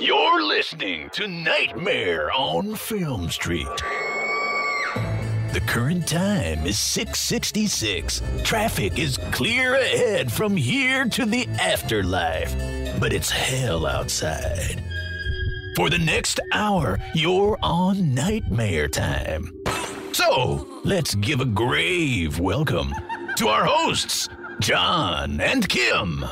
You're listening to Nightmare on Film Street. The current time is 6:66. Traffic is clear ahead from here to the afterlife, but it's hell outside. For the next hour, you're on Nightmare Time. So, let's give a grave welcome to our hosts, John and Kim.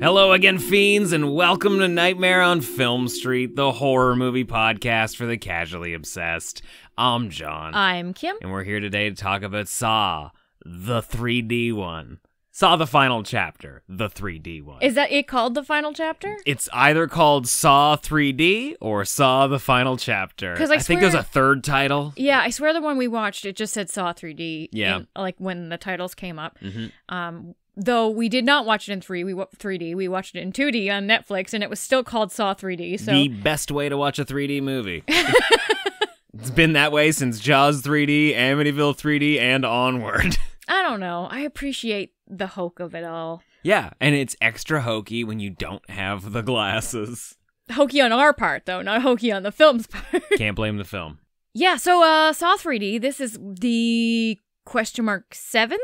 Hello again, fiends, and welcome to Nightmare on Film Street, the horror movie podcast for the casually obsessed. I'm John. I'm Kim. And we're here today to talk about Saw, the 3D one. Saw the final chapter, the 3D one. Is that it called the final chapter? It's either called Saw 3D or Saw the final chapter. 'Cause I I think swear- there's a third title. Yeah, I swear the one we watched, it just said Saw 3D. Yeah. Like when the titles came up. Mm-hmm. Though we did not watch it in 3D, we watched it in 2D on Netflix, and it was still called Saw 3D. So The best way to watch a 3D movie. It's been that way since Jaws 3D, Amityville 3D, and onward. I don't know. I appreciate the hoke of it all. Yeah, and it's extra hokey when you don't have the glasses. Hokey on our part, though, not hokey on the film's part. Can't blame the film. Yeah, so Saw 3D, this is the *7th?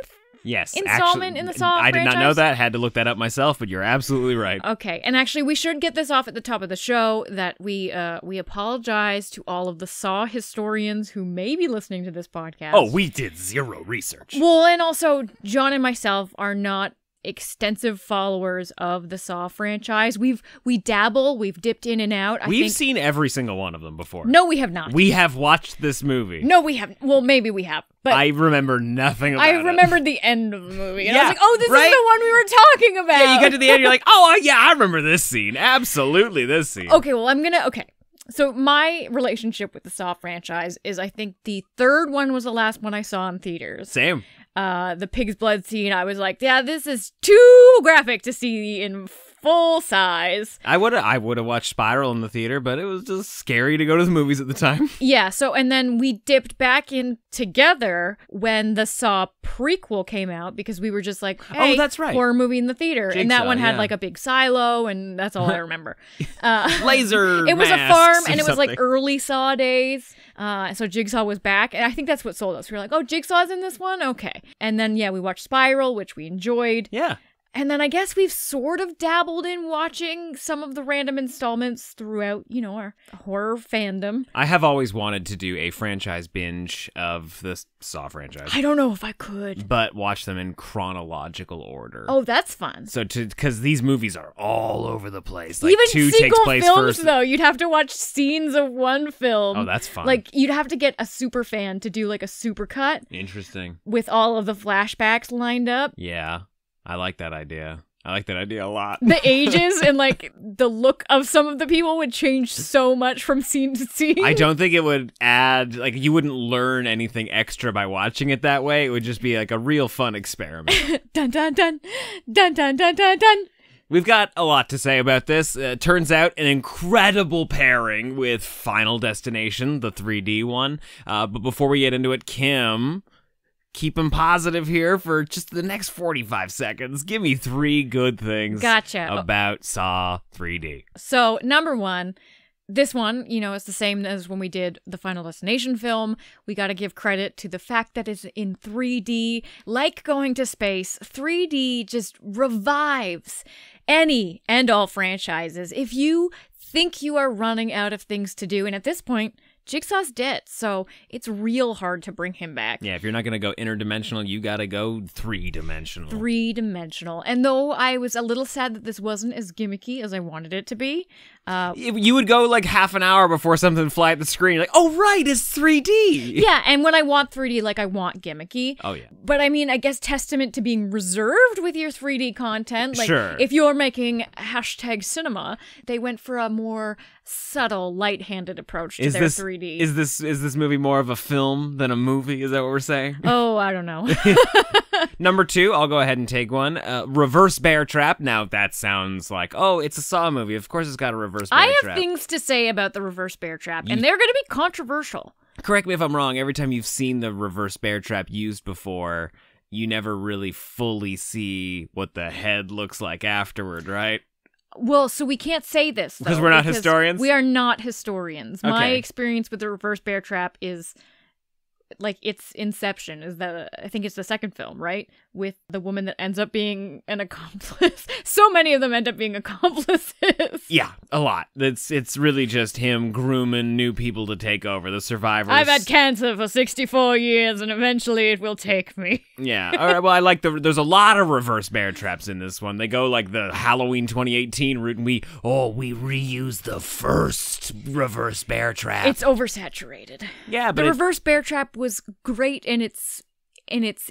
Yes, Installment actually, in the Saw I did not know franchise? that. Had to look that up myself, but you're absolutely right. Okay, and actually, we should get this off at the top of the show that we apologize to all of the Saw historians who may be listening to this podcast. Oh, we did zero research. Well, and also, John and myself are not extensive followers of the Saw franchise. We dabble, we've dipped in and out. We've seen every single one of them before. No, we have not. We have watched this movie. No, we haven't. Well, maybe we have, but I remember nothing about it. I remembered the end of the movie, and I Yeah, was like, "Oh, this right? is the one we were talking about." Yeah, you get to the end, you're like, oh, yeah, I remember this scene. Absolutely this scene. Okay, well, okay. So my relationship with the Saw franchise is I think the third one was the last one I saw in theaters. Same. The pig's blood scene, I was like, yeah, this is too graphic to see in full size. I would have watched Spiral in the theater, but it was just scary to go to the movies at the time. Yeah, so, and then we dipped back in together when the Saw prequel came out because we were just like, hey, oh, that's right. horror movie in the theater. And that Jigsaw, one had yeah. like a big silo, and that's all I remember. Laser It was a masks farm, or and it was like something. early Saw days. So Jigsaw was back, and I think that's what sold us. We were like, oh, Jigsaw's in this one? Okay. And then, yeah, we watched Spiral, which we enjoyed. Yeah. And then I guess we've sort of dabbled in watching some of the random installments throughout, our horror fandom. I have always wanted to do a franchise binge of the Saw franchise, I don't know if I could. but watch them in chronological order. Oh, that's fun. So because these movies are all over the place. Like Even 2 single takes place films, first. though, you'd have to watch scenes of one film. Oh, that's fun. Like, you'd have to get a super fan to do, like, a super cut Interesting. with all of the flashbacks lined up. Yeah, I like that idea. I like that idea a lot. The ages and, like, the look of some of the people would change so much from scene to scene. I don't think it would add, like, you wouldn't learn anything extra by watching it that way. It would just be, like, a real fun experiment. Dun, dun, dun. Dun, dun, dun, dun, dun. We've got a lot to say about this. Turns out an incredible pairing with Final Destination, the 3D one. But before we get into it, Kim, keep him positive here for just the next 45 seconds. Give me 3 good things Gotcha. about Saw 3D. So, number one, this one, it's the same as when we did the Final Destination film. We got to give credit to the fact that it's in 3D. Like going to space, 3D just revives any and all franchises. If you think you are running out of things to do, and at this point, Jigsaw's dead, so it's real hard to bring him back. Yeah, if you're not going to go interdimensional, you got to go 3-dimensional. 3-dimensional. And though I was a little sad that this wasn't as gimmicky as I wanted it to be, You would go like half an hour before something would fly at the screen. You're like, oh, right, it's 3D. yeah, and when I want 3D, like, I want gimmicky. Oh, yeah. But I mean, I guess testament to being reserved with your 3D content. Like, Sure. if you're making #cinema, they went for a more subtle, light-handed approach to their 3D. Is this movie more of a film than a movie? Is that what we're saying? Oh, I don't know. Number 2, I'll go ahead and take one. Reverse bear trap. Now, that sounds like, oh, it's a Saw movie. Of course it's got a reverse bear I have trap. things to say about the reverse bear trap, and they're going to be controversial. Correct me if I'm wrong. Every time you've seen the reverse bear trap used before, you never really fully see what the head looks like afterward, right? Well, so we can't say this, though, because we're not historians? We are not historians. Okay. My experience with the reverse bear trap is, like, it's Inception. I think it's the second film, right? With the woman that ends up being an accomplice. So many of them end up being accomplices. Yeah, a lot. It's really just him grooming new people to take over, the survivors. I've had cancer for 64 years, and eventually it will take me. Yeah. All right. Well, I like there's a lot of reverse bear traps in this one. They go like the Halloween 2018 route, and we reuse the first reverse bear trap. It's oversaturated. Yeah, but the reverse bear trap was great in its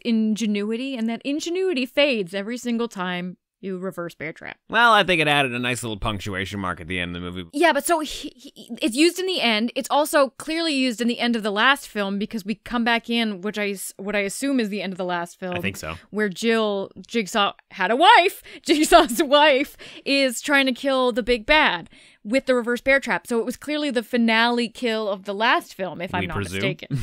ingenuity, and that ingenuity fades every single time you reverse bear trap. Well, I think it added a nice little punctuation mark at the end of the movie. Yeah, but so it's used in the end. It's also clearly used in the end of the last film, because we come back in, what I assume is the end of the last film. I think so. Where Jigsaw had a wife. Jigsaw's wife is trying to kill the big bad with the reverse bear trap. So it was clearly the finale kill of the last film, if I'm not mistaken.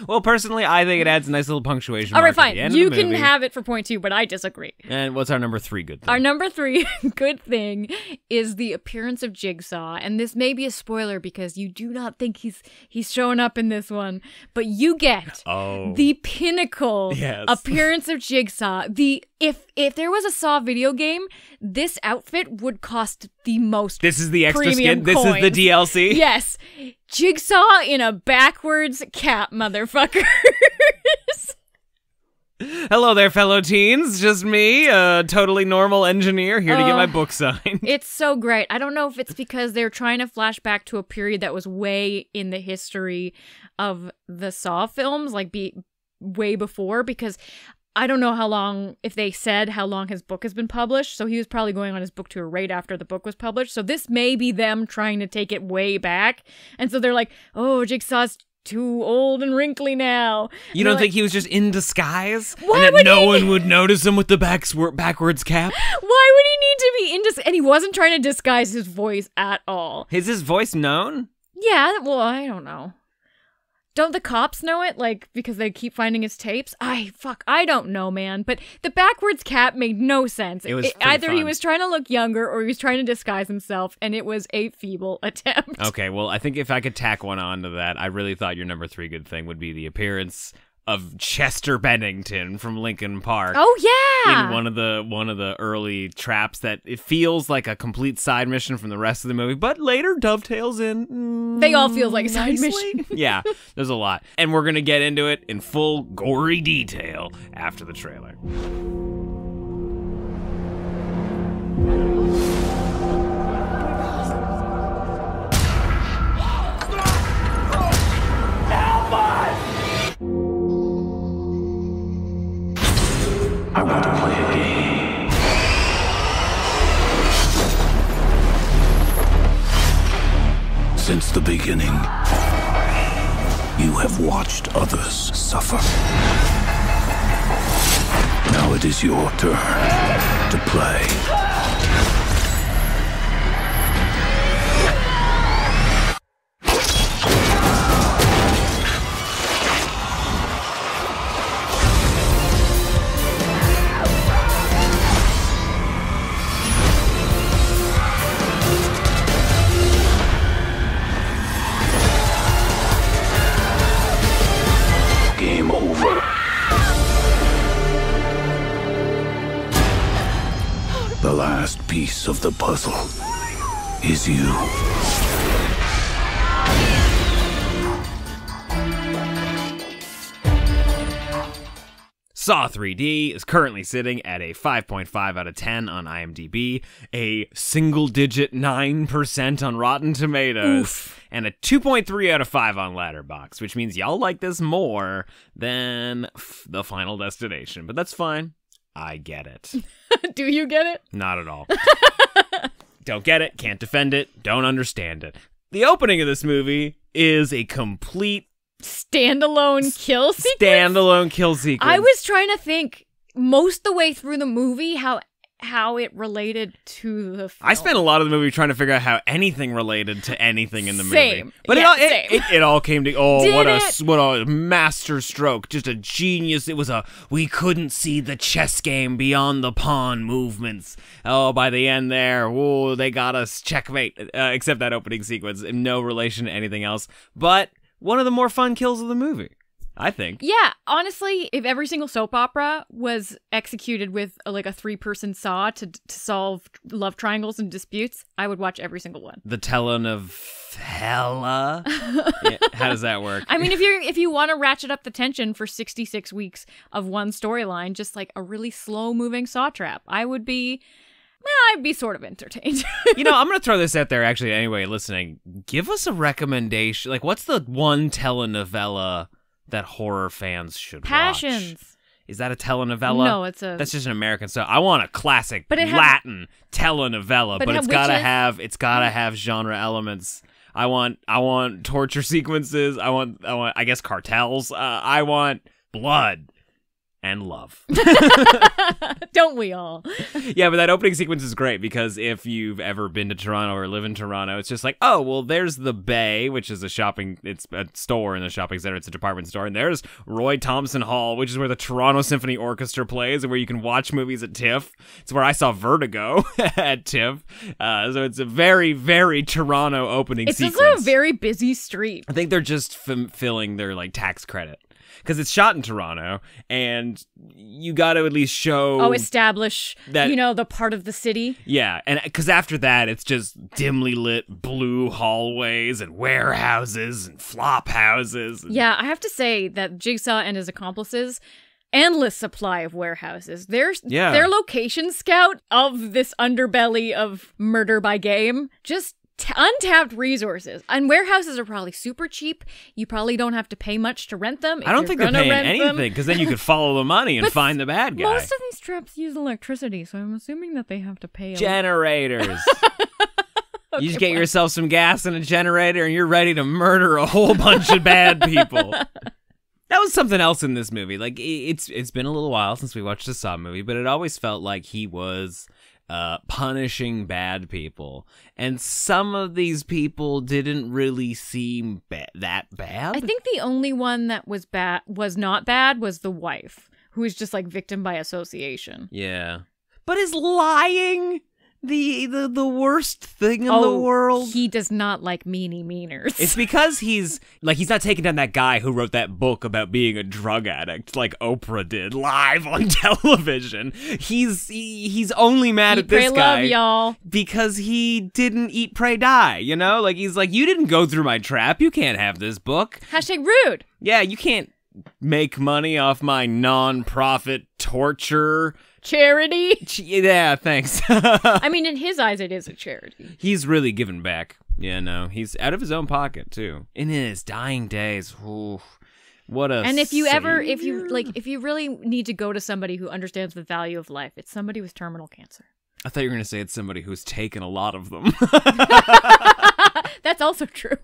Well, personally, I think it adds a nice little punctuation All right, mark at the fine. end You of the can movie. have it for point 2, but I disagree. And what's our number 3 good thing? Our number 3 good thing is the appearance of Jigsaw. And this may be a spoiler because you do not think he's showing up in this one, but you get the pinnacle appearance of Jigsaw. If there was a Saw video game, this outfit would cost the most. This is the extra premium skin. This coins. is the DLC. Yes. Jigsaw in a backwards cap, motherfuckers. Hello there, fellow teens. Just me, a totally normal engineer, here to get my book signed. It's so great. I don't know if it's because they're trying to flash back to a period that was way in the history of the Saw films, like way before, because I don't know if they said how long his book has been published, so he was probably going on his book tour right after the book was published, so this may be them trying to take it way back, and so they're like, oh, Jigsaw's too old and wrinkly now. You don't think he was just in disguise? Why and that would no one would notice him with the backwards cap? Why would he need to be in disguise? And he wasn't trying to disguise his voice at all. Is his voice known? Yeah, well, I don't know. Don't the cops know it? Like, because they keep finding his tapes? I don't know, man. But the backwards cap made no sense. It was either fun. He was trying to look younger or he was trying to disguise himself, and it was a feeble attempt. Okay, well, I think if I could tack one on to that, I really thought your number 3 good thing would be the appearance of Chester Bennington from Linkin Park. Oh yeah, in one of the early traps that it feels like a complete side mission from the rest of the movie, but later dovetails in. They all feel like a side nicely. mission. Yeah, there's a lot, and we're gonna get into it in full gory detail after the trailer. I want to play a game. Since the beginning, you have watched others suffer. Now it is your turn to play. Game over. The last piece of the puzzle is you. Saw 3D is currently sitting at a 5.5 out of 10 on IMDb, a single-digit 9% on Rotten Tomatoes, and a 2.3 out of 5 on Letterboxd, which means y'all like this more than The Final Destination. But that's fine. I get it. Do you get it? Not at all. Don't get it, can't defend it, don't understand it. The opening of this movie is a complete standalone kill sequence? Standalone kill sequence. I was trying to think most the way through the movie how how it related to the film. I spent a lot of the movie trying to figure out how anything related to anything in the movie. Same. But Yeah, it all came to Did what a master stroke. Just a genius. It was we couldn't see the chess game beyond the pawn movements. Oh, by the end there, whoa, they got us checkmate. Except that opening sequence, in no relation to anything else. But one of the more fun kills of the movie, I think. Yeah, honestly, if every single soap opera was executed with a 3-person saw to solve love triangles and disputes, I would watch every single one. The telenovela? Yeah, how does that work? I mean, if you want to ratchet up the tension for 66 weeks of one storyline, just like a really slow-moving saw trap, I'd be sort of entertained. I'm going to throw this out there, actually, anyway, listening. Give us a recommendation. Like, what's the one telenovela that horror fans should Passions. watch? Is that a telenovela? No, that's just an American stuff. I want a classic Latin telenovela, but it's gotta have genre elements. I want torture sequences. I want I guess cartels. I want blood and love. Don't we all? Yeah, but that opening sequence is great because if you've ever been to Toronto or live in Toronto, it's just like, oh, well, there's the Bay, which is it's a store in the shopping center, it's a department store, and there's Roy Thompson Hall, which is where the Toronto Symphony Orchestra plays and where you can watch movies at TIFF. It's where I saw Vertigo at TIFF. So it's a very, very Toronto opening sequence. It's also a very busy street. I think they're just filling their tax credit. Because it's shot in Toronto, and you got to at least show... establish, that, the part of the city. Yeah, and because after that, it's just dimly lit blue hallways and warehouses and flop houses. Yeah, I have to say that Jigsaw and his accomplices... endless supply of warehouses. Their location scout of this underbelly of murder by game, just... untapped resources. And warehouses are probably super cheap. You probably don't have to pay much to rent them. I don't think they're paying anything, because then you could follow the money and find the bad guy. Most of these traps use electricity, so I'm assuming that they have to pay generators. You just get yourself some gas and a generator and you're ready to murder a whole bunch of bad people. That was something else in this movie. It's been a little while since we watched a Saw movie, but it always felt like he was punishing bad people, and some of these people didn't really seem that bad. I think the only one that was not bad was the wife, who was just victim by association. Yeah, but is lying the worst thing in the world? He does not like meaners. It's because he's not taking down that guy who wrote that book about being a drug addict like Oprah did live on television. He's only mad at this guy, love, y'all, because he didn't eat, pray, die. He's like, you didn't go through my trap. You can't have this book. #rude. Yeah, you can't make money off my non-profit torture charity. Yeah, thanks. I mean, in his eyes, it is a charity. He's really giving back. Yeah, no, he's out of his own pocket too. In his dying days, what a. And if you really need to go to somebody who understands the value of life, it's somebody with terminal cancer. I thought you were going to say it's somebody who's taken a lot of them. That's also true.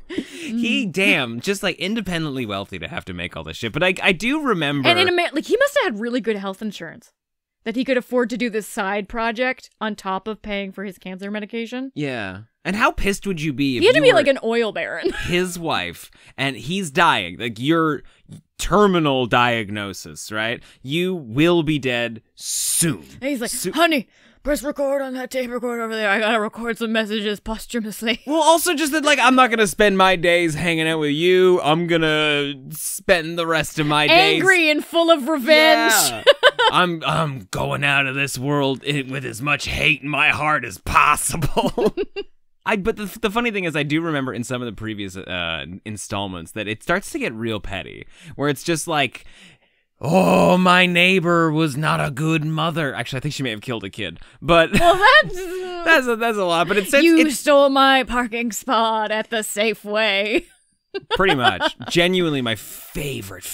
Just independently wealthy to have to make all this shit. But I do remember. And he must have had really good health insurance that he could afford to do this side project on top of paying for his cancer medication. Yeah. And how pissed would you be if you had to be like an oil baron? His wife, and he's dying. Your terminal diagnosis, right? You will be dead soon. And he's like, honey, press record on that tape recorder over there. I gotta record some messages posthumously. Well, also just that, I'm not gonna spend my days hanging out with you. I'm gonna spend the rest of my days angry and full of revenge. Yeah. I'm going out of this world with as much hate in my heart as possible. But the funny thing is, I do remember in some of the previous installments that it starts to get real petty, where it's just like, oh, my neighbor was not a good mother. Actually, I think she may have killed a kid. But well, that's a lot. But you stole my parking spot at the Safeway. Pretty much. Genuinely my favorite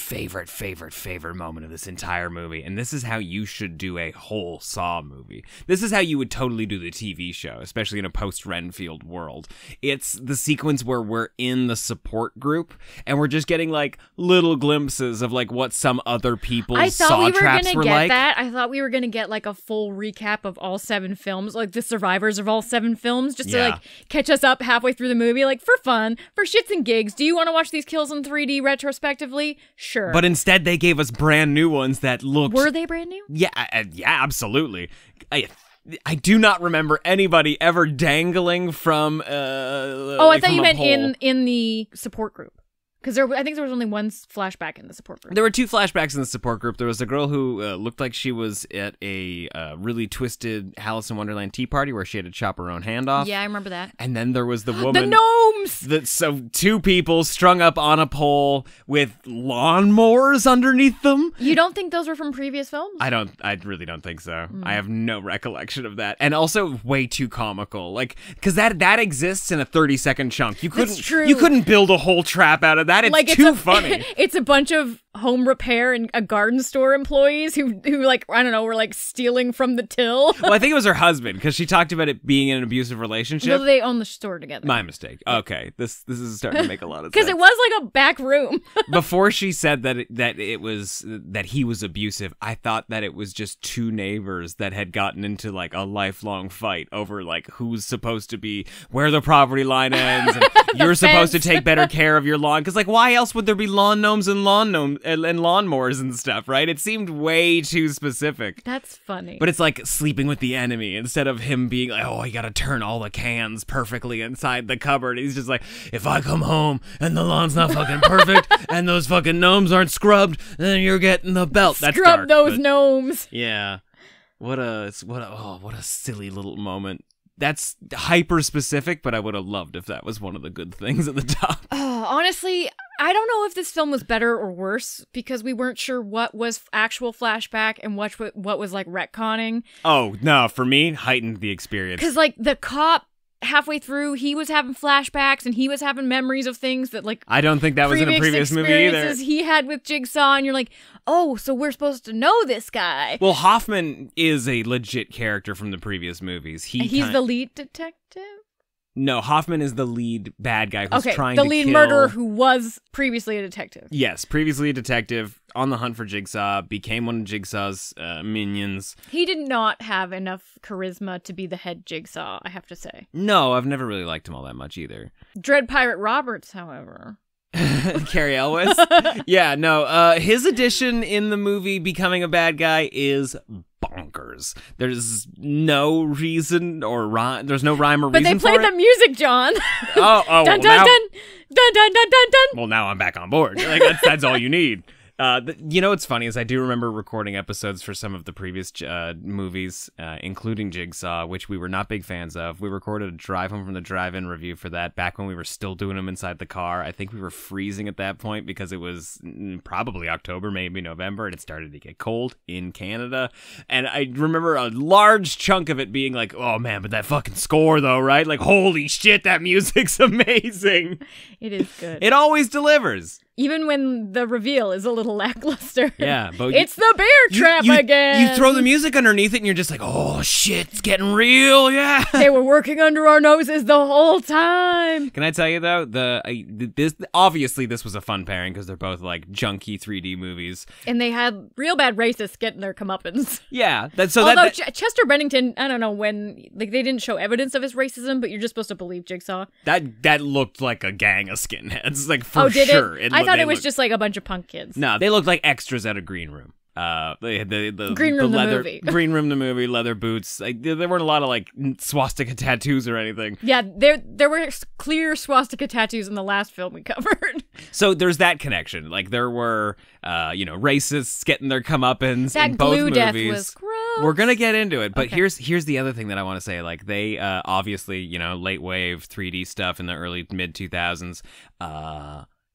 moment of this entire movie. And this is how you should do a whole Saw movie. This is how you would totally do the TV show, especially in a post-Renfield world. It's the sequence where we're in the support group and we're just getting like little glimpses of like what some other people's Saw traps were like. I thought we were going to get like a full recap of all 7 films, like the survivors of all 7 films, just to like catch us up halfway through the movie, like for fun, for shits and gigs. Do you want to watch these kills in 3D retrospectively? Sure. But instead they gave us brand new ones that looked... Were they brand new? Yeah, absolutely. I do not remember anybody ever dangling from I thought you meant in the support group. Because I think there was only one flashback in the support group. There were 2 flashbacks in the support group. There was a girl who looked like she was at a really twisted Alice in Wonderland tea party where she had to chop her own hand off. Yeah, I remember that. And then there was the woman... The gnomes! So 2 people strung up on a pole with lawnmowers underneath them. You don't think those were from previous films? I really don't think so. I have no recollection of that. And also way too comical. Like, because that exists in a 30-second chunk. That's true. You couldn't build a whole trap out of that. It's like too funny. It's a bunch of home repair and a garden store employees who like, I don't know, were like stealing from the till. Well, I think it was her husband because she talked about it being in an abusive relationship. No, they own the store together. My mistake. Okay, this is starting to make a lot of sense. Because it was like a back room. Before she said that he was abusive, I thought that it was just 2 neighbors that had gotten into like a lifelong fight over like who's supposed to be where the property line ends. And you're supposed to take better care of your lawn because like why else would there be lawn gnomes and lawnmowers and stuff, right? It seemed way too specific. That's funny. But it's like sleeping with the enemy instead of him being like, oh, you gotta turn all the cans perfectly inside the cupboard. He's just like, if I come home and the lawn's not fucking perfect and those fucking gnomes aren't scrubbed, then you're getting the belt. That's Scrub those gnomes. Yeah. What a silly little moment. That's hyper specific, but I would have loved if that was one of the good things at the top. Oh, honestly, I don't know if this film was better or worse because we weren't sure what was actual flashback and what was like retconning. Oh, no, for me, heightened the experience. Because like the cop halfway through, he was having flashbacks and he was having memories of things that like I don't think that was in a previous movie either. Experiences he had with Jigsaw, and you're like, oh, so we're supposed to know this guy. Well, Hoffman is a legit character from the previous movies. He's the lead detective? No, Hoffman is the lead bad guy who's trying to kill... the lead murderer who was previously a detective. Yes, previously a detective, on the hunt for Jigsaw, became one of Jigsaw's minions. He did not have enough charisma to be the head Jigsaw, I have to say. No, I've never really liked him all that much either. Dread Pirate Roberts, however... Cary Elwes? Yeah, no, his addition in the movie becoming a bad guy is bonkers. There's no reason or rhyme. There's no rhyme or reason for it. But they played the music, John. Oh, dun, dun, dun, dun, dun, dun, dun, dun. Well, now I'm back on board. Like, that's all you need. You know what's funny is I do remember recording episodes for some of the previous movies, including Jigsaw, which we were not big fans of. We recorded a Drive Home from the Drive-In review for that back when we were still doing them inside the car. I think we were freezing at that point because it was probably October, maybe November, and it started to get cold in Canada. And I remember a large chunk of it being like, oh man, but that fucking score though, right? Like, holy shit, that music's amazing. It is good. It always delivers. Even when the reveal is a little lackluster. Yeah, but it's the bear trap again. You throw the music underneath it and you're just like, oh shit, it's getting real, yeah. They were working under our noses the whole time. Can I tell you though, obviously this was a fun pairing because they're both like junky 3D movies. And they had real bad racists getting their comeuppance. Yeah. Chester Bennington, I don't know when, like they didn't show evidence of his racism, but you're just supposed to believe Jigsaw. That looked like a gang of skinheads, like for did sure. I thought it was just like a bunch of punk kids. No, they looked like extras at a green room. They had the Green Room the leather, the movie. Green Room the movie, leather boots. Like, there weren't a lot of like swastika tattoos or anything. Yeah, there were clear swastika tattoos in the last film we covered. So there's that connection. Like there were, racists getting their comeuppance in both glue movies. death was gross. We're gonna get into it, but Okay. here's the other thing that I want to say. Like they obviously late wave 3D stuff in the early mid 2000s.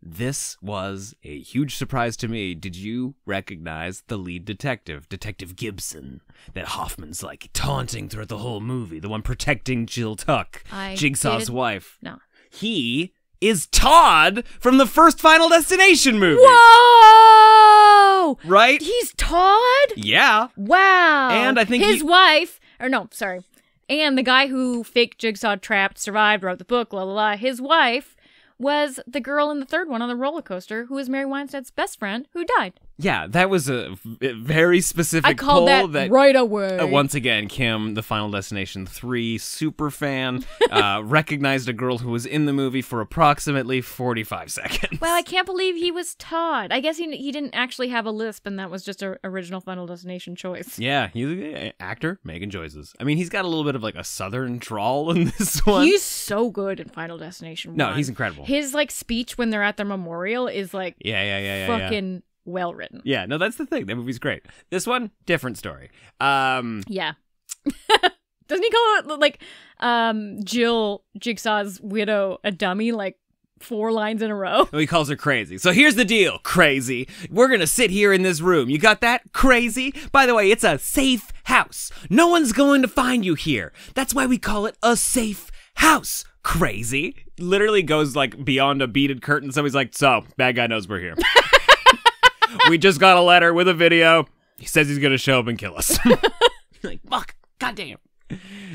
This was a huge surprise to me. Did you recognize the lead detective, Detective Gibson, that Hoffman's like taunting throughout the whole movie, the one protecting Jill Tuck, Jigsaw's wife? No. He is Todd from the first Final Destination movie. Whoa! Right? He's Todd? Yeah. Wow. And I think his wife, or no, sorry. And the guy who faked Jigsaw trapped, survived, wrote the book, la la la, his wife was the girl in the third one on the roller coaster who was Mary Weinstein's best friend who died. Yeah, that was a very specific I called poll that right away. Once again, Kim, the Final Destination 3 super fan, recognized a girl who was in the movie for approximately 45 seconds. Well, I can't believe he was Todd. I guess he didn't actually have a lisp, and that was just an original Final Destination choice. Yeah, he's an actor making choices. I mean, he's got a little bit of like a southern drawl in this one. He's so good in Final Destination 1. No, he's incredible. His like speech when they're at their memorial is like fucking well written. Yeah, no, that's the thing. That movie's great. This one, different story. Yeah. Doesn't he call it like Jill, Jigsaw's widow, a dummy like 4 lines in a row? He calls her crazy. So here's the deal, crazy. We're gonna sit here in this room. You got that? Crazy? By the way, it's a safe house. No one's going to find you here. That's why we call it a safe house. Crazy. Literally goes like beyond a beaded curtain. Somebody's like, so, bad guy knows we're here. We just got a letter with a video. He says he's going to show up and kill us. Like, fuck, goddamn.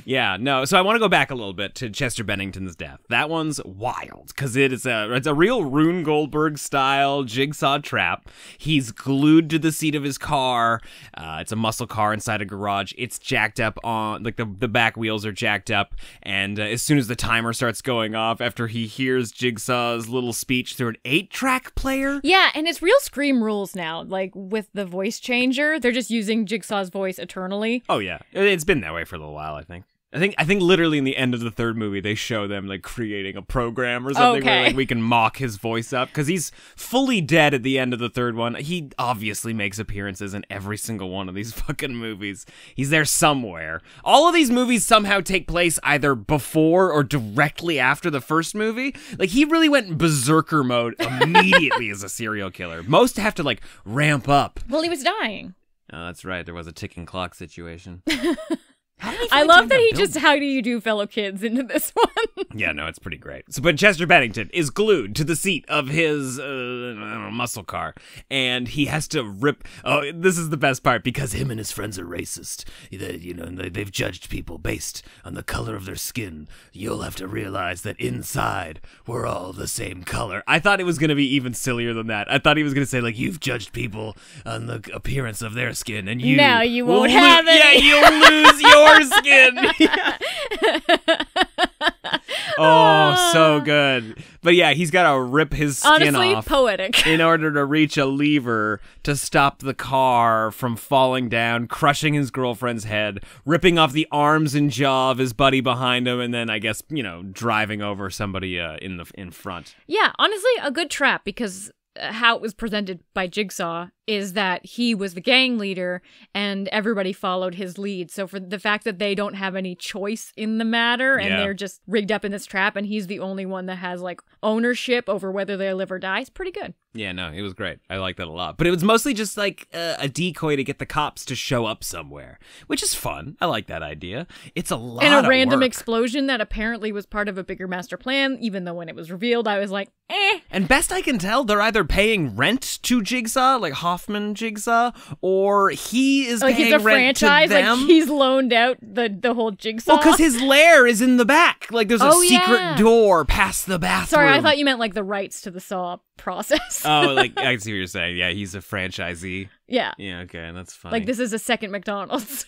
Yeah, no, so I want to go back a little bit to Chester Bennington's death. That one's wild, because it's a real Rune Goldberg-style jigsaw trap. He's glued to the seat of his car. It's a muscle car inside a garage. It's jacked up on, like, the back wheels are jacked up, and as soon as the timer starts going off, after he hears Jigsaw's little speech through an 8-track player... Yeah, and it's real Scream rules now, like, with the voice changer. They're just using Jigsaw's voice eternally. Oh, yeah. It's been that way for a little while. I think literally in the end of the third movie they show them like creating a program or something where like we can mock his voice up because he's fully dead at the end of the third one. He obviously makes appearances in every single one of these fucking movies. He's there somewhere. All of these movies somehow take place either before or directly after the first movie. Like he really went in berserker mode immediately as a serial killer. Most have to like ramp up. Well, he was dying. Oh, that's right. There was a ticking clock situation. I love that he just how do you do fellow kids into this one. Yeah, no, it's pretty great. So, but Chester Bennington is glued to the seat of his I don't know, muscle car, and he has to rip. Oh, this is the best part because him and his friends are racist. They've judged people based on the color of their skin. You'll have to realize that inside we're all the same color. I thought it was going to be even sillier than that. I thought he was going to say like you've judged people on the appearance of their skin, and you now you won't have it. Yeah, you'll lose your skin. Oh, so good. But yeah, he's got to rip his skin Honestly, off poetic. in order to reach a lever to stop the car from falling down, crushing his girlfriend's head, ripping off the arms and jaw of his buddy behind him, and then I guess, driving over somebody in front. Yeah, honestly, a good trap because how it was presented by Jigsaw is that he was the gang leader and everybody followed his lead. So for the fact that they don't have any choice in the matter and they're just rigged up in this trap and he's the only one that has like ownership over whether they live or die, it's pretty good. Yeah, no, it was great. I like that a lot. But it was mostly just like a decoy to get the cops to show up somewhere, which is fun. I like that idea. It's a lot of work. And a random explosion that apparently was part of a bigger master plan, even though when it was revealed, I was like, eh. And best I can tell, they're either paying rent to Jigsaw, like Hoffman Jigsaw, or he is paying he's a rent franchise, to them. like he's loaned out the whole Jigsaw. Well, because his lair is in the back. Like there's a secret door past the bathroom. Sorry, I thought you meant like the rights to the Saw process. Oh, like I see what you're saying. Yeah, he's a franchisee. Yeah. Yeah, okay, that's fine. Like this is a second McDonald's.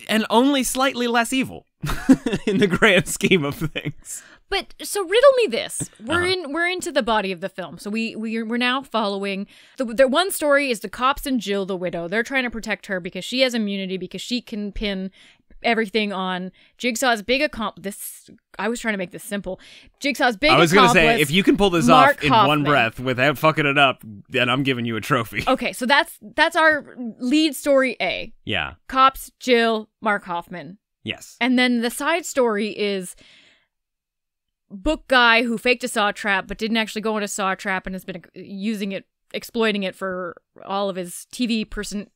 And only slightly less evil in the grand scheme of things. But so riddle me this: we're into the body of the film, so we're now following the one story is the cops and Jill, the widow. They're trying to protect her because she has immunity because she can pin everything on Jigsaw's big accomplice. I was trying to make this simple. Jigsaw's big accomplice. I was going to say, if you can pull this off in one breath without fucking it up, then I'm giving you a trophy. Okay, so that's our lead story A. Yeah. Cops, Jill, Mark Hoffman. Yes. And then the side story is book guy who faked a saw trap but didn't actually go in a saw trap and has been exploiting it for all of his TV person.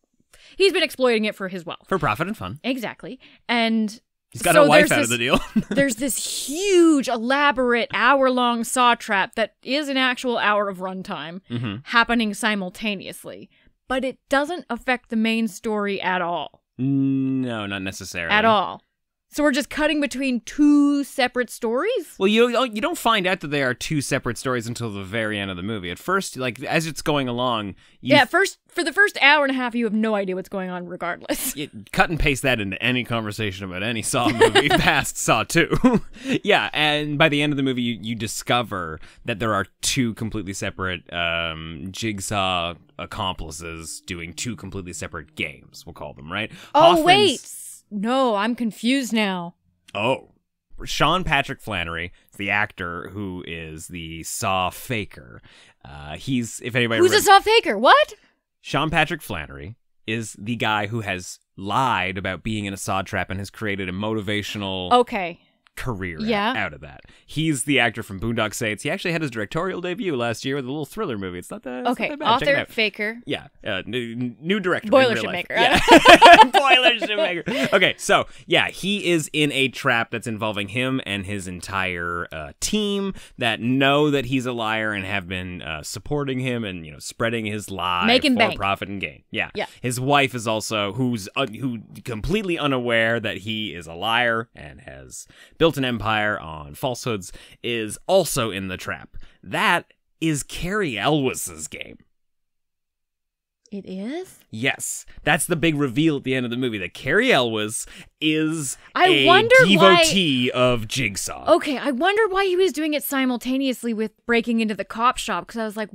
He's been exploiting it for his wealth. For profit and fun. Exactly. And He's got a wife out of the deal. There's this huge, elaborate, hour-long saw trap that is an actual hour of runtime happening simultaneously. But it doesn't affect the main story at all. No, not necessarily. At all. So we're just cutting between two separate stories? Well, you don't find out that they are two separate stories until the very end of the movie. At first, like, as it's going along... For the first hour and a half, you have no idea what's going on regardless. Cut and paste that into any conversation about any Saw movie past Saw 2. Yeah, and by the end of the movie, you discover that there are two completely separate Jigsaw accomplices doing two completely separate games, we'll call them, right? Oh, wait! No, I'm confused now. Oh. Sean Patrick Flannery, the actor who is the Saw faker. He's, if anybody... Who's a Saw faker? What? Sean Patrick Flannery is the guy who has lied about being in a Saw trap and has created a motivational... career out of that. He's the actor from Boondock Saints. He actually had his directorial debut last year with a little thriller movie. It's not that bad. Author, faker. Yeah, new director. Boilership maker. Yeah. Boilership maker. Okay, so yeah, he is in a trap that's involving him and his entire team that know that he's a liar and have been supporting him and spreading his lie Making for bank. profit and gain. Yeah. Yeah. His wife is also who completely unaware that he is a liar and has built an empire on falsehoods, is also in the trap. That is Carrie Elwes's game. It is? Yes. That's the big reveal at the end of the movie, that Carrie Elwes is a devotee of Jigsaw. Okay, I wondered why he was doing it simultaneously with breaking into the cop shop, because I was like,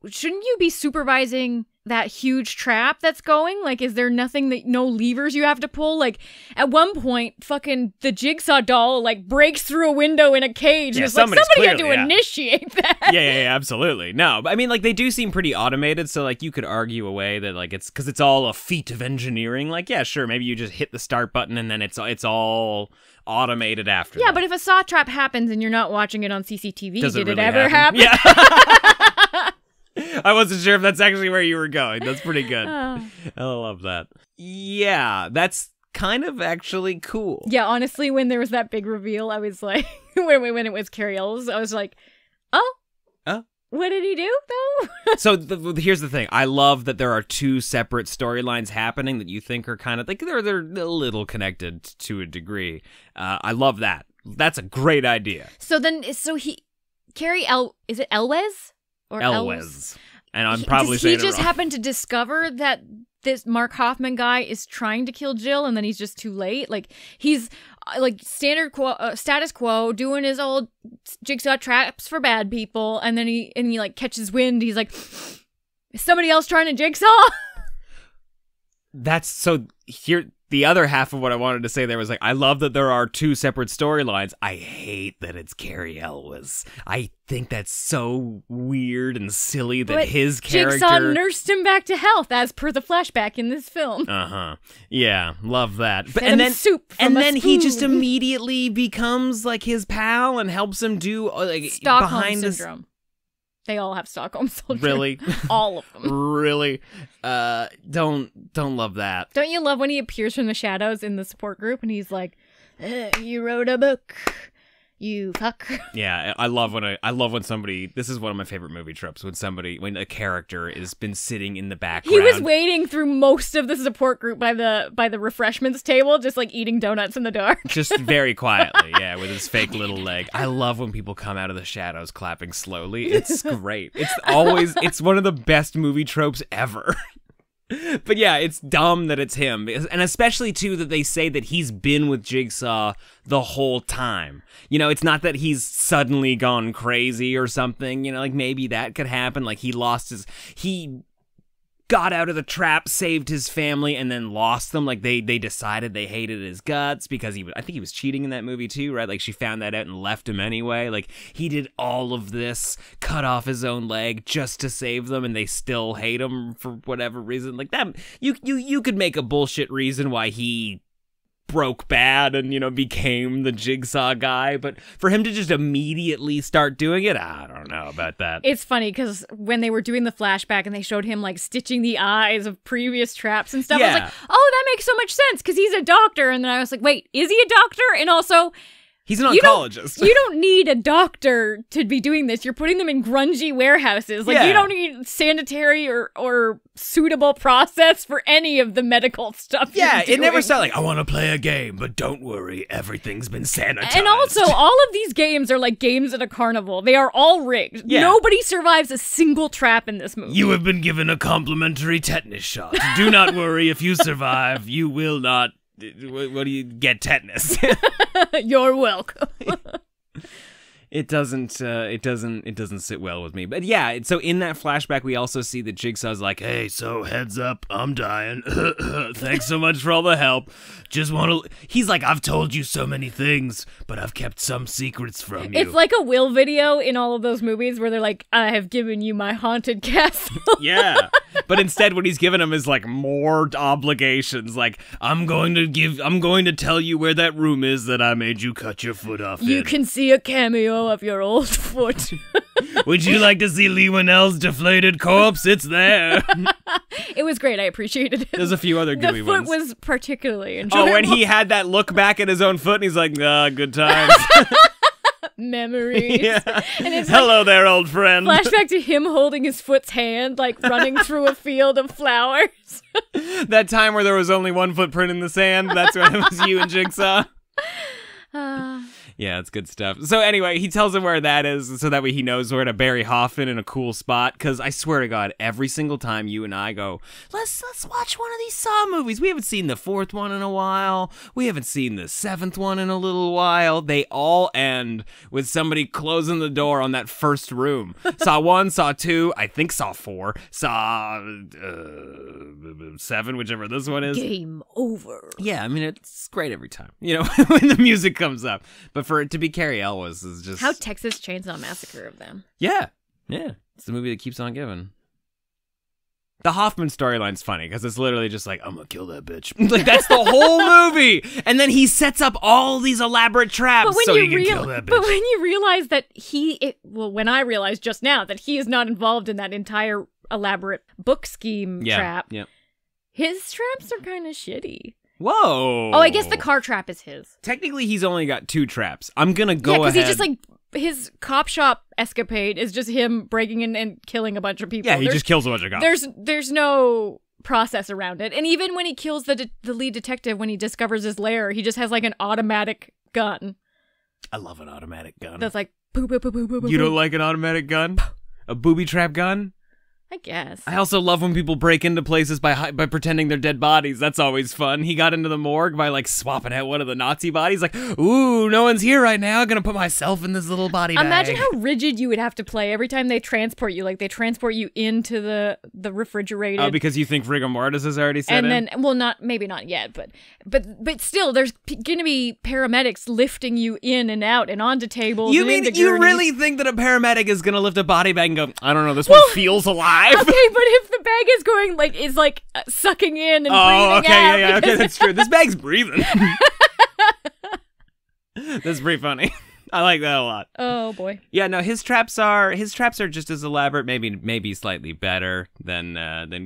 shouldn't you be supervising that huge trap that's going? Like, is there no levers you have to pull? Like, at one point, fucking the Jigsaw doll, like, breaks through a window in a cage. Yeah, it's like, somebody clearly, had to initiate that. Yeah, absolutely. No, I mean, like, they do seem pretty automated, so, like, you could argue away that, like, it's because it's all a feat of engineering. Like, yeah, sure, maybe you just hit the start button and then it's all automated after that. But if a Saw trap happens and you're not watching it on CCTV, did it really ever happen? Yeah. I wasn't sure if that's actually where you were going. That's pretty good. I love that. Yeah, that's kind of actually cool. Yeah, honestly, when there was that big reveal, I was like, when it was Carrie Elwes, I was like, oh, what did he do, though? So here's the thing. I love that there are two separate storylines happening that you think are kind of, like, they're a little connected to a degree. I love that. That's a great idea. Is it Elwes? Or Elwes. And I'm probably saying it wrong. He just happened to discover that this Mark Hoffman guy is trying to kill Jill, and then he's just too late. Like, he's like status quo, doing his old Jigsaw traps for bad people, and then he like catches wind. He's like, is somebody else trying to Jigsaw? That's so here. The other half of what I wanted to say there was, like, I love that there are two separate storylines. I hate that it's Carrie Elwes. I think that's so weird and silly that his character... Jigsaw nursed him back to health, as per the flashback in this film. Yeah, love that. And then he just immediately becomes, like, his pal and helps him do, like, Stockholm Syndrome. They all have Stockholm Syndrome. Really? All of them. Really? Don't love that. Don't you love when he appears from the shadows in the support group and he's like, you wrote a book, you fuck. Yeah, I love when somebody, this is one of my favorite movie tropes, when a character has been sitting in the background. He was waiting through most of the support group by the refreshments table, just like eating donuts in the dark. Just very quietly, yeah, with his fake little leg. I love when people come out of the shadows clapping slowly. It's great. It's one of the best movie tropes ever. But yeah, it's dumb that it's him. And especially, too, that they say that he's been with Jigsaw the whole time. It's not that he's suddenly gone crazy or something. Like, maybe that could happen. Like, he got out of the trap, saved his family, and then lost them. Like, they decided they hated his guts because I think he was cheating in that movie too, right? Like, she found that out and left him anyway. Like, he did all of this, cut off his own leg just to save them, and they still hate him for whatever reason. Like, that, you could make a bullshit reason why he broke bad and, became the Jigsaw guy. But for him to just immediately start doing it, I don't know about that. It's funny because when they were doing the flashback and they showed him like stitching the eyes of previous traps and stuff, I was like, oh, that makes so much sense because he's a doctor. And then I was like, wait, is he a doctor? And also, he's an oncologist. You don't need a doctor to be doing this. You're putting them in grungy warehouses. Like, you don't need sanitary or suitable process for any of the medical stuff. Yeah, it never sounded like, I want to play a game, but don't worry, everything's been sanitized. And also, all of these games are like games at a carnival. They are all rigged. Yeah. Nobody survives a single trap in this movie. You have been given a complimentary tetanus shot. Do not worry, if you survive, you will not... What do you get? Tetanus. You're welcome. It doesn't sit well with me. But yeah, so in that flashback, we also see that Jigsaw's like, hey, so heads up, I'm dying. Thanks so much for all the help. Just want to... He's like, I've told you so many things, but I've kept some secrets from you. It's like a Will video in all of those movies where they're like, I have given you my haunted castle. Yeah. But instead, what he's given him is like more obligations. Like, I'm going to tell you where that room is that I made you cut your foot off in. You can see a cameo of your old foot. Would you like to see Lee Winnell's deflated corpse? It's there. It was great. I appreciated it. There's a few other gooey ones. The foot was particularly enjoyable. Oh, when he had that look back at his own foot, and he's like, good times. Memories. Yeah. And it's hello there, old friend. Flashback to him holding his foot's hand, like running through a field of flowers. That time where there was only one footprint in the sand, that's when it was you and Jigsaw. Yeah, it's good stuff. So anyway, he tells him where that is so that way he knows where to bury Hoffman in a cool spot. Because I swear to God, every single time you and I go, let's watch one of these Saw movies. We haven't seen the 4th one in a while. We haven't seen the 7th one in a little while. They all end with somebody closing the door on that first room. Saw 1, Saw 2, I think Saw 4, Saw 7, whichever this one is. Game over. Yeah, I mean, it's great every time, when the music comes up. But for it to be Carrie Elwes is just... How Texas Chainsaw Massacre of them. Yeah. It's the movie that keeps on giving. The Hoffman storyline's funny, because it's literally just like, I'm gonna kill that bitch. Like, that's the whole movie! And then he sets up all these elaborate traps so he can kill that bitch. But when you realize that when I realized just now that he is not involved in that entire elaborate book scheme trap, his traps are kind of shitty. Whoa. Oh, I guess the car trap is his. Technically, he's only got 2 traps. I'm gonna go ahead. Yeah, because he just like, his cop shop escapade is just him breaking in and killing a bunch of people. Yeah, he just kills a bunch of cops. There's no process around it. And even when he kills the lead detective, when he discovers his lair, he just has like an automatic gun. I love an automatic gun. That's like, boop, boop, boop, boop, boop, You don't like an automatic gun? A booby trap gun? I guess. I also love when people break into places by pretending they're dead bodies. That's always fun. He got into the morgue by like swapping out one of the Nazi bodies. Like, ooh, no one's here right now. I'm gonna put myself in this little body bag. Imagine how rigid you would have to play every time they transport you. Like they transport you into the refrigerated. Oh, because you think rigor mortis is already set in? And then, well, maybe not yet, but still, there's gonna be paramedics lifting you in and out and onto tables. You and mean into you gurneys. really think that a paramedic is gonna lift a body bag and go, I don't know, this one feels alive? Okay, but if the bag is going like sucking in and breathing out. Yeah, okay, that's true. This bag's breathing. That's pretty funny. I like that a lot. Oh boy. Yeah, no, his traps are just as elaborate, maybe slightly better than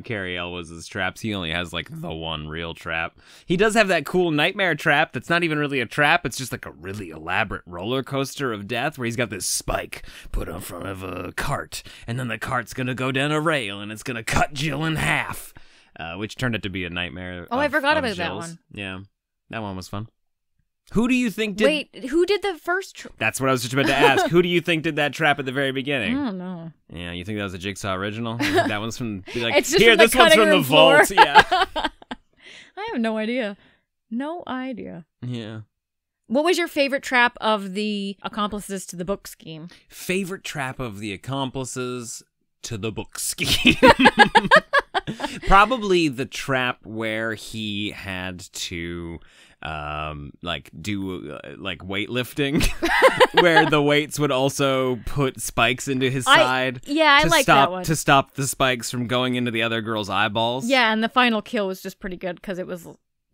Carrie Elwes' traps. He only has like the one real trap. He does have that cool nightmare trap that's not even really a trap. It's just like a really elaborate roller coaster of death where he's got this spike put in front of a cart, and then the cart's gonna go down a rail and it's gonna cut Jill in half, which turned out to be a nightmare. Oh, I forgot about Jill's. that one. Yeah, that one was fun. Who do you think did... Wait, who did the first... That's what I was just about to ask. Who do you think did that trap at the very beginning? I don't know. Yeah, you think that was a Jigsaw original? You think that one's from... Be like, it's just here, from the this one's from the floor. vault. Yeah. I have no idea. No idea. Yeah. What was your favorite trap of the accomplices to the book scheme? Favorite trap of the accomplices to the book scheme? Probably the trap where he had to... do weightlifting where the weights would also put spikes into his side. I like that one. To stop the spikes from going into the other girl's eyeballs. Yeah, and the final kill was just pretty good because it was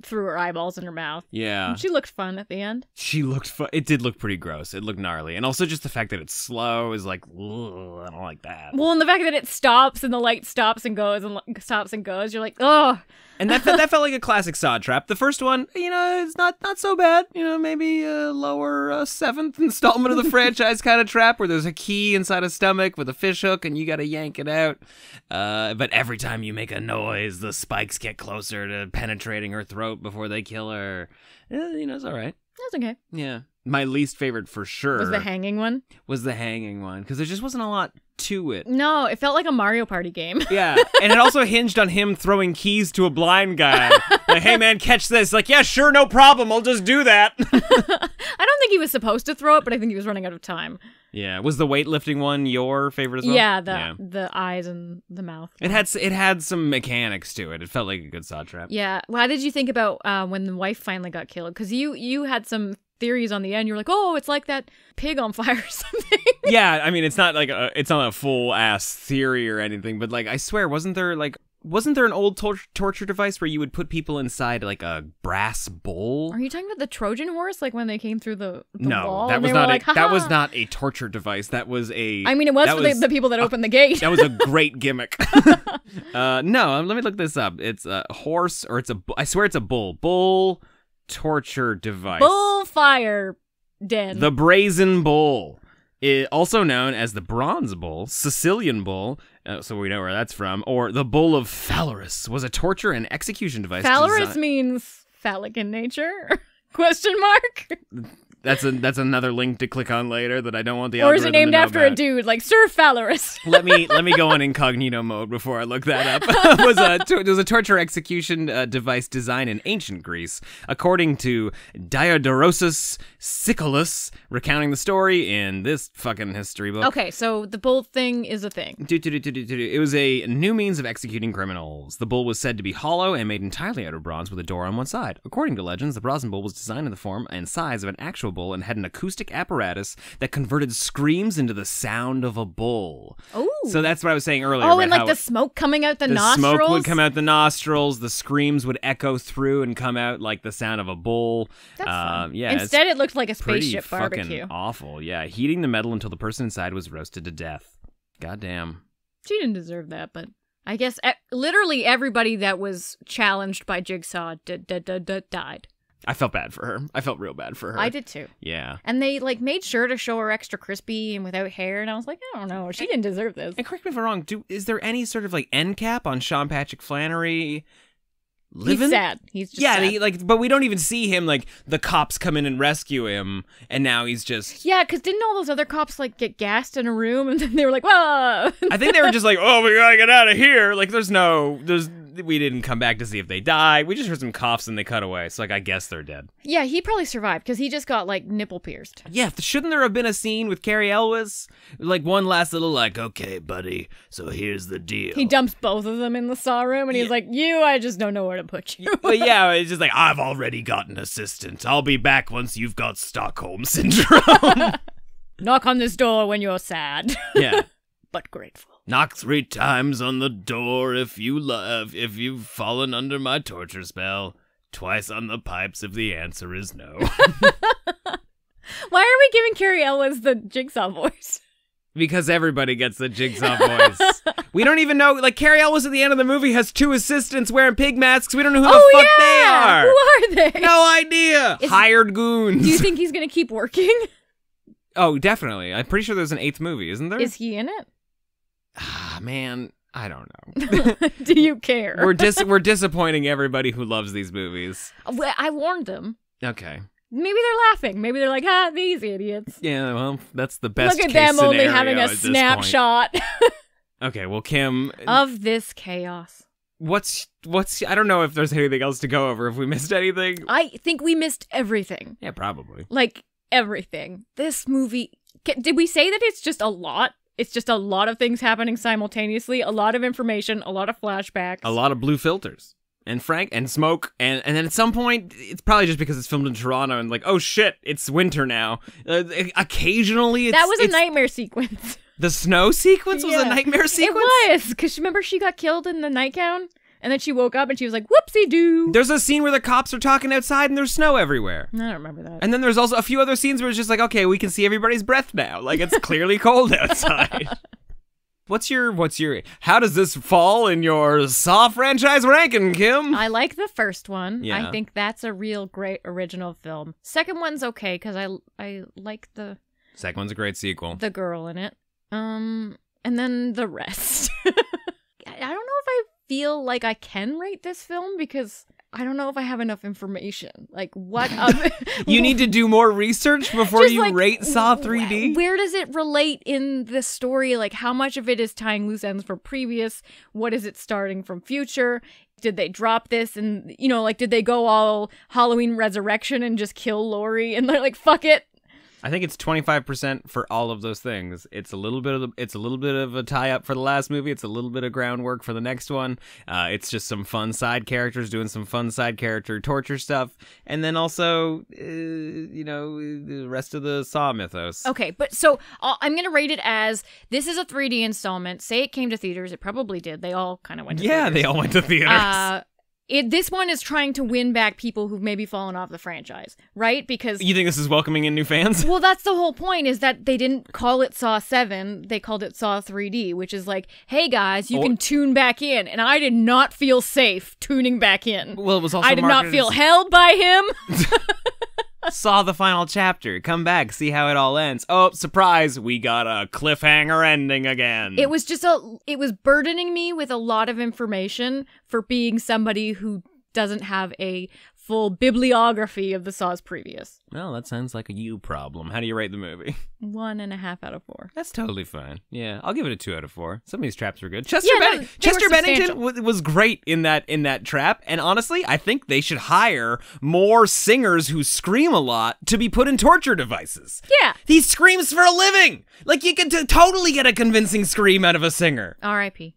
threw her eyeballs in her mouth. Yeah. And she looked fun at the end. She looked fun. It did look pretty gross. It looked gnarly. And also just the fact that it's slow is like, ugh, I don't like that. Well, and the fact that it stops and the light stops and goes, you're like, oh. And that felt like a classic Saw trap. The first one, it's not so bad. Maybe a lower seventh installment of the franchise kind of trap where there's a key inside a stomach with a fish hook and you got to yank it out. But every time you make a noise, the spikes get closer to penetrating her throat before they kill her. It's all right. That's okay. Yeah. My least favorite for sure was the hanging one. Because there just wasn't a lot to it. No, it felt like a Mario Party game. Yeah, and it also hinged on him throwing keys to a blind guy. Like, hey man, catch this. Like, yeah, sure, no problem. I'll just do that. I don't think he was supposed to throw it, but I think he was running out of time. Yeah, was the weightlifting one your favorite as well? Yeah, the eyes and the mouth. It had some mechanics to it. It felt like a good Saw trap. Yeah. How did you think about when the wife finally got killed? Because you had some theories on the end. You're like, oh, it's like that pig on fire or something. Yeah, I mean, it's not a full ass theory or anything, but like I swear, wasn't there an old torture device where you would put people inside like a brass bowl? Are you talking about the Trojan horse, like when they came through the no, wall? that was not a torture device. That was a. I mean, it was for the people that opened the gate. That was a great gimmick. No, let me look this up. It's a horse, or I swear it's a bull. Bull torture device. Bull fire den. The brazen bull. Also known as the bronze bull, Sicilian bull, so we know where that's from, or the bull of Phalaris, was a torture and execution device. Phalaris means phallic in nature? Question mark? That's another link to click on later that I don't want the algorithm. Or is it algorithm named to know after about. a dude like Sir Phalaris? Let me go on incognito mode before I look that up. It was a torture execution device designed in ancient Greece, according to Diodorus Siculus, recounting the story in this fucking history book. Okay, so the bull thing is a thing. It was a new means of executing criminals. The bull was said to be hollow and made entirely out of bronze with a door on one side. According to legends, the brazen bull was designed in the form and size of an actual bull and had an acoustic apparatus that converted screams into the sound of a bull. Oh, so that's what I was saying earlier. Oh, and like the smoke coming out the nostrils? The smoke would come out the nostrils, the screams would echo through and come out like the sound of a bull. That's fun. Yeah, instead it looked like a spaceship pretty barbecue. Fucking awful, yeah. Heating the metal until the person inside was roasted to death. Goddamn. She didn't deserve that, but I guess literally everybody that was challenged by Jigsaw died. I felt bad for her. I felt real bad for her. I did too. Yeah. And they made sure to show her extra crispy and without hair, and I was like, I don't know, she didn't deserve this. And correct me if I'm wrong, is there any sort of end cap on Sean Patrick Flannery living? He's sad. He's just sad. But we don't even see him, the cops come in and rescue him, and now he's just... Yeah, because didn't all those other cops, get gassed in a room, and then they were like, whoa! I think they were just like, oh, we gotta get out of here. We didn't come back to see if they died. We just heard some coughs and they cut away. So, I guess they're dead. Yeah, he probably survived because he just got, nipple pierced. Yeah, shouldn't there have been a scene with Cary Elwes? One last little, okay, buddy, so here's the deal. He dumps both of them in the Saw room and he's like, I just don't know where to put you. But yeah, it's just I've already got an assistant. I'll be back once you've got Stockholm Syndrome. Knock on this door when you're sad. Yeah. But grateful. Knock 3 times on the door if you've fallen under my torture spell. Twice on the pipes if the answer is no. Why are we giving Cary Elwes the Jigsaw voice? Because everybody gets the Jigsaw voice. We don't even know, Cary Elwes at the end of the movie has 2 assistants wearing pig masks. We don't know who the fuck they are. Who are they? No idea. Hired goons. Do you think he's going to keep working? Oh, definitely. I'm pretty sure there's an 8th movie, isn't there? Is he in it? Ah, man, I don't know. Do you care? We're disappointing everybody who loves these movies. I warned them. Okay. Maybe they're laughing. Maybe they're like, these idiots. Yeah, well, that's the best Look at case them only scenario having a at this snapshot. point. Okay, well, Kim. Of this chaos. What's I don't know if there's anything else to go over. If we missed anything. I think we missed everything. Yeah, probably. Everything. This movie. Did we say that it's just a lot? It's just a lot of things happening simultaneously, a lot of information, a lot of flashbacks. A lot of blue filters. And and smoke. And then at some point, it's probably just because it's filmed in Toronto and oh shit, it's winter now. Occasionally, that was a nightmare sequence. The snow sequence was a nightmare sequence? It was, because remember she got killed in the nightgown? And then she woke up and she was like, whoopsie-doo. There's a scene where the cops are talking outside and there's snow everywhere. I don't remember that. And then there's also a few other scenes where it's just like, okay, we can see everybody's breath now. Like, it's clearly cold outside. What's your, how does this fall in your Saw franchise ranking, Kim? I like the first one. Yeah. I think that's a real great original film. Second one's okay, because I like the Second one's a great sequel. the girl in it. And then the rest. I don't know if I feel like I can rate this film, because I don't know if I have enough information. Like, what other... You need to do more research before Just, you like, rate Saw 3D? Where does it relate in the story? Like, how much of it is tying loose ends from previous? What is it starting from future? Did they drop this? And, you know, like, did they go all Halloween Resurrection and just kill Laurie? And they're like, fuck it. I think it's 25% for all of those things. It's a little bit of a tie-up for the last movie. It's a little bit of groundwork for the next one. It's just some fun side characters doing some fun side character torture stuff. And then also, the rest of the Saw mythos. Okay, but so I'm going to rate it as, this is a 3D installment. Say it came to theaters. It probably did. They all kind of went to theaters. Yeah, they all went to theaters. This one is trying to win back people who've maybe fallen off the franchise, right? Because You think this is welcoming in new fans? well, that's the whole point, is that they didn't call it Saw 7. They called it Saw 3D, which is like, hey guys, you can tune back in. And I did not feel safe tuning back in. Well, it was also I did not marketed feel as held by him. Saw the final chapter. Come back, see how it all ends. Oh, surprise, we got a cliffhanger ending again. It was it was burdening me with a lot of information for being somebody who doesn't have a full bibliography of the Saws previous. Well, that sounds like a you problem. How do you rate the movie? 1.5 out of 4. That's totally fine. Yeah, I'll give it a 2 out of 4. Some of these traps were good. Chester were Bennington was great in that trap, and honestly, I think they should hire more singers who scream a lot to be put in torture devices. Yeah. He screams for a living. Like, you can totally get a convincing scream out of a singer. R.I.P.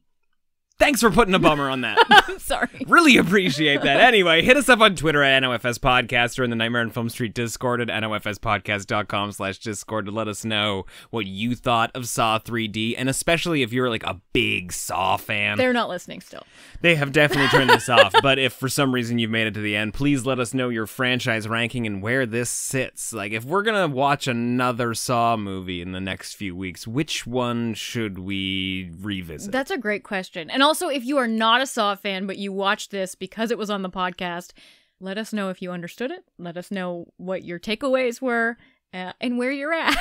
Thanks for putting a bummer on that. I'm sorry. Really appreciate that. Anyway, hit us up on Twitter at NOFS Podcast or in the Nightmare on Film Street Discord at nofspodcast.com/Discord to let us know what you thought of Saw 3D, and especially if you're like a big Saw fan. They're not listening still. They have definitely turned this off, but if for some reason you've made it to the end, please let us know your franchise ranking and where this sits. Like, if we're gonna watch another Saw movie in the next few weeks, which one should we revisit? That's a great question. And also, if you are not a Saw fan, but you watched this because it was on the podcast, let us know if you understood it. Let us know what your takeaways were and where you're at.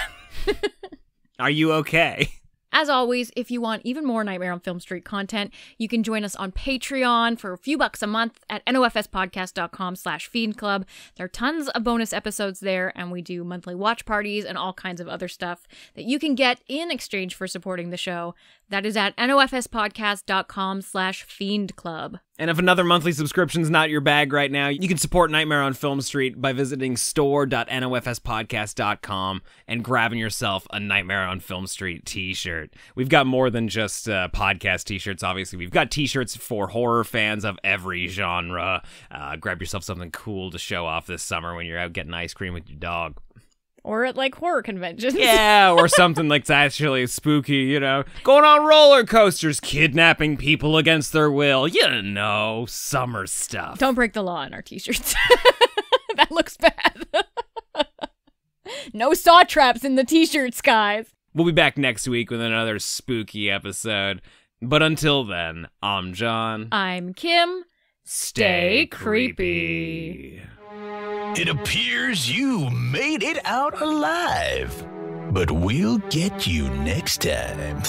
Are you okay? As always, if you want even more Nightmare on Film Street content, you can join us on Patreon for a few bucks a month at nofspodcast.com/feedclub. There are tons of bonus episodes there, and we do monthly watch parties and all kinds of other stuff that you can get in exchange for supporting the show. That is at nofspodcast.com/fiendclub. And if another monthly subscription's not your bag right now, you can support Nightmare on Film Street by visiting store.nofspodcast.com and grabbing yourself a Nightmare on Film Street t-shirt. We've got more than just podcast t-shirts, obviously. We've got t-shirts for horror fans of every genre. Grab yourself something cool to show off this summer when you're out getting ice cream with your dog. Or at, like, horror conventions. Yeah, or something that's actually spooky, you know. Going on roller coasters, kidnapping people against their will. You know, summer stuff. Don't break the law in our t-shirts. That looks bad. No saw traps in the t-shirts, guys. We'll be back next week with another spooky episode. But until then, I'm John. I'm Kim. Stay creepy. It appears you made it out alive, but we'll get you next time.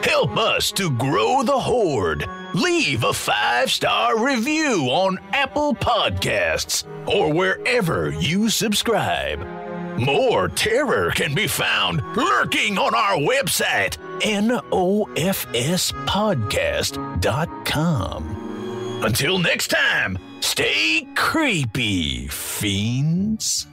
Help us to grow the horde. Leave a 5-star review on Apple Podcasts or wherever you subscribe. More terror can be found lurking on our website, nofspodcast.com. Until next time, stay creepy, fiends.